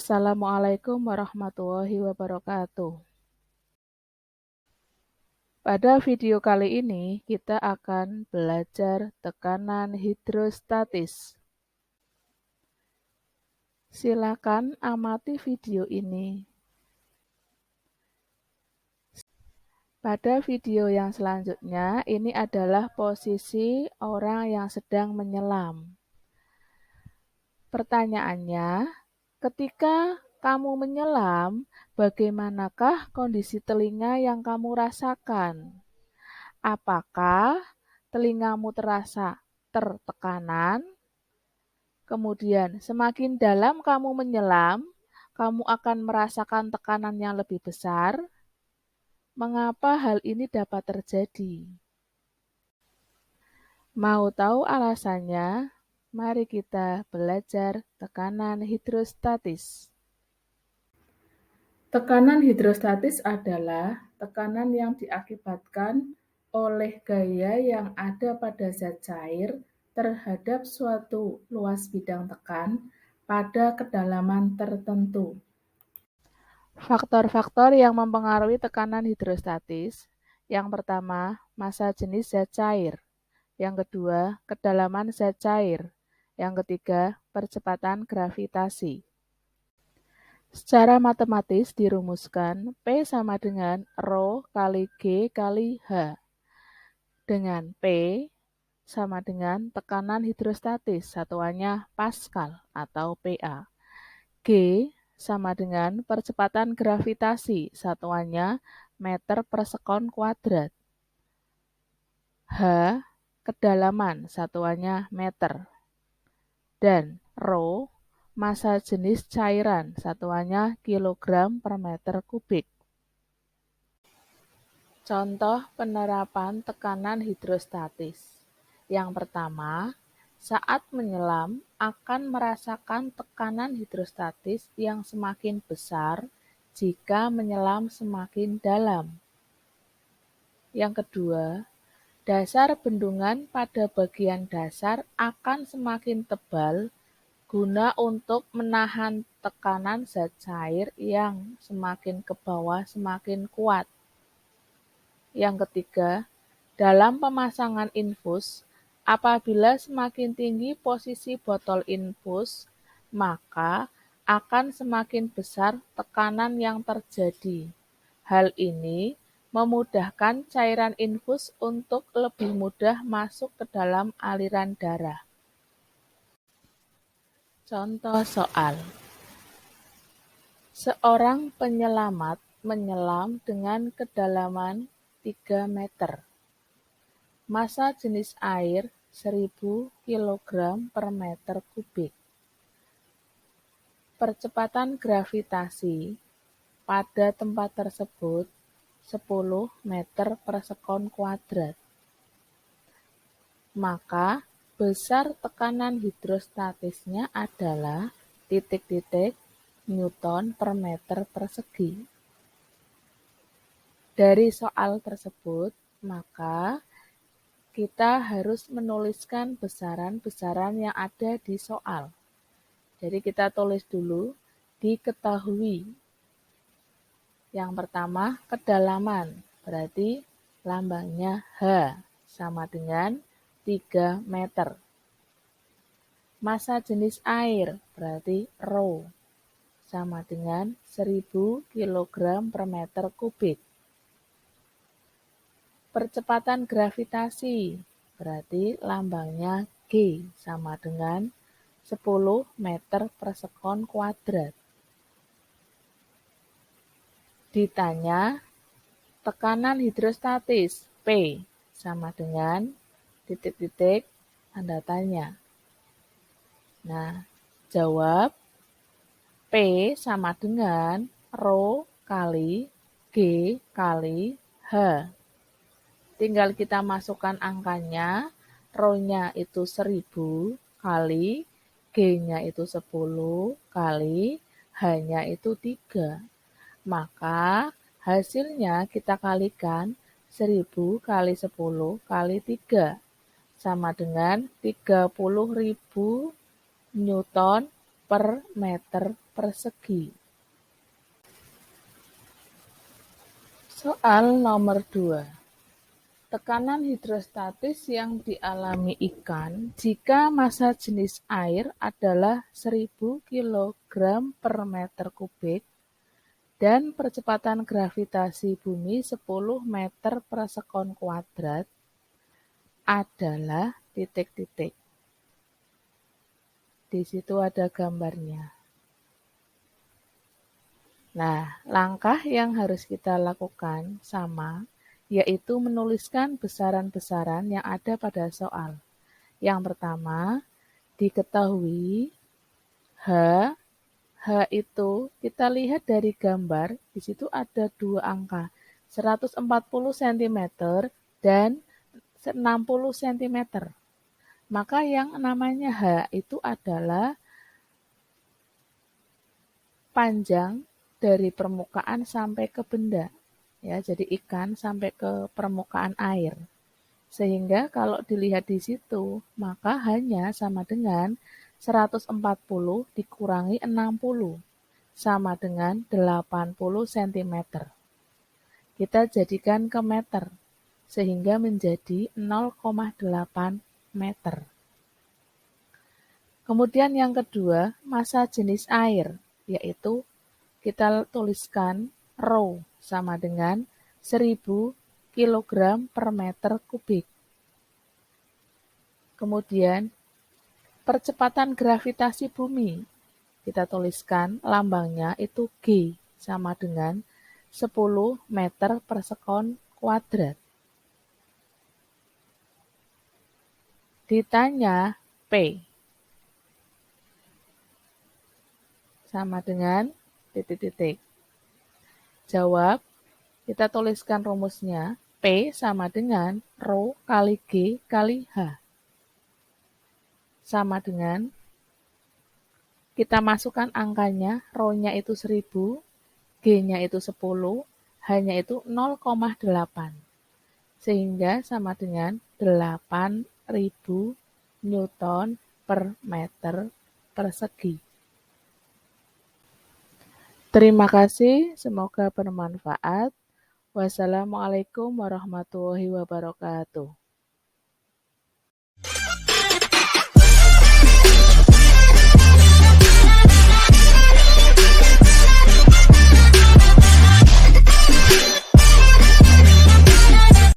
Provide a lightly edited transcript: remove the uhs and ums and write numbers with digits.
Assalamualaikum warahmatullahi wabarakatuh. Pada video kali ini, kita akan belajar tekanan hidrostatis. Silakan amati video ini. Pada video yang selanjutnya, ini adalah posisi orang yang sedang menyelam. Pertanyaannya, ketika kamu menyelam, bagaimanakah kondisi telinga yang kamu rasakan? Apakah telingamu terasa tertekanan? Kemudian, semakin dalam kamu menyelam, kamu akan merasakan tekanan yang lebih besar. Mengapa hal ini dapat terjadi? Mau tahu alasannya? Mari kita belajar tekanan hidrostatis. Tekanan hidrostatis adalah tekanan yang diakibatkan oleh gaya yang ada pada zat cair terhadap suatu luas bidang tekan pada kedalaman tertentu. Faktor-faktor yang mempengaruhi tekanan hidrostatis. Yang pertama, massa jenis zat cair. Yang kedua, kedalaman zat cair. Yang ketiga, percepatan gravitasi. Secara matematis dirumuskan P sama dengan Rho kali G kali H. Dengan P sama dengan tekanan hidrostatis, satuannya Pascal atau PA. G sama dengan percepatan gravitasi, satuannya meter per sekon kuadrat. H, kedalaman, satuannya meter. Dan Rho, massa jenis cairan, satuannya kilogram per meter kubik. Contoh penerapan tekanan hidrostatis. Yang pertama, saat menyelam akan merasakan tekanan hidrostatis yang semakin besar jika menyelam semakin dalam. Yang kedua, dasar bendungan pada bagian dasar akan semakin tebal guna untuk menahan tekanan zat cair yang semakin ke bawah semakin kuat. Yang ketiga, dalam pemasangan infus, apabila semakin tinggi posisi botol infus, maka akan semakin besar tekanan yang terjadi. Hal ini memudahkan cairan infus untuk lebih mudah masuk ke dalam aliran darah. Contoh soal. Seorang penyelamat menyelam dengan kedalaman 3 meter. Massa jenis air 1000 kg per meter kubik. Percepatan gravitasi pada tempat tersebut 10 meter per sekon kuadrat. Maka besar tekanan hidrostatisnya adalah titik-titik Newton per meter persegi. Dari soal tersebut, maka kita harus menuliskan besaran-besaran yang ada di soal. Jadi kita tulis dulu, diketahui. Yang pertama, kedalaman, berarti lambangnya H, sama dengan 3 meter. Massa jenis air, berarti Rho, sama dengan 1000 kg per meter kubik. Percepatan gravitasi, berarti lambangnya G, sama dengan 10 meter per sekon kuadrat. Ditanya, tekanan hidrostatis P sama dengan titik-titik tanda tanya. Nah, jawab P sama dengan Rho kali G kali H. Tinggal kita masukkan angkanya, Rho-nya itu 1000 kali, G-nya itu 10 kali, H-nya itu 3. Maka hasilnya kita kalikan 1000 kali 10 kali 3, sama dengan 30.000 Newton per meter persegi. Soal nomor 2. Tekanan hidrostatis yang dialami ikan jika massa jenis air adalah 1000 kg per meter kubik dan percepatan gravitasi bumi 10 meter per sekon kuadrat adalah titik-titik. Di situ ada gambarnya. Nah, langkah yang harus kita lakukan sama, yaitu menuliskan besaran-besaran yang ada pada soal. Yang pertama, diketahui H itu kita lihat dari gambar, di situ ada 2 angka, 140 cm dan 60 cm. Maka yang namanya H itu adalah panjang dari permukaan sampai ke benda. Ya, jadi ikan sampai ke permukaan air. Sehingga kalau dilihat di situ, maka hanya sama dengan 140 dikurangi 60, sama dengan 80 cm. Kita jadikan ke meter, sehingga menjadi 0,8 meter. Kemudian yang kedua, massa jenis air, yaitu kita tuliskan rho sama dengan 1000 kg per meter kubik. Kemudian percepatan gravitasi bumi, kita tuliskan lambangnya itu G sama dengan 10 meter per sekon kuadrat. Ditanya P sama dengan titik-titik. Jawab, kita tuliskan rumusnya P sama dengan rho kali G kali H. Sama dengan, kita masukkan angkanya, rho-nya itu 1000, G-nya itu 10, H-nya itu 0,8. Sehingga sama dengan 8000 Newton per meter persegi. Terima kasih, semoga bermanfaat. Wassalamualaikum warahmatullahi wabarakatuh.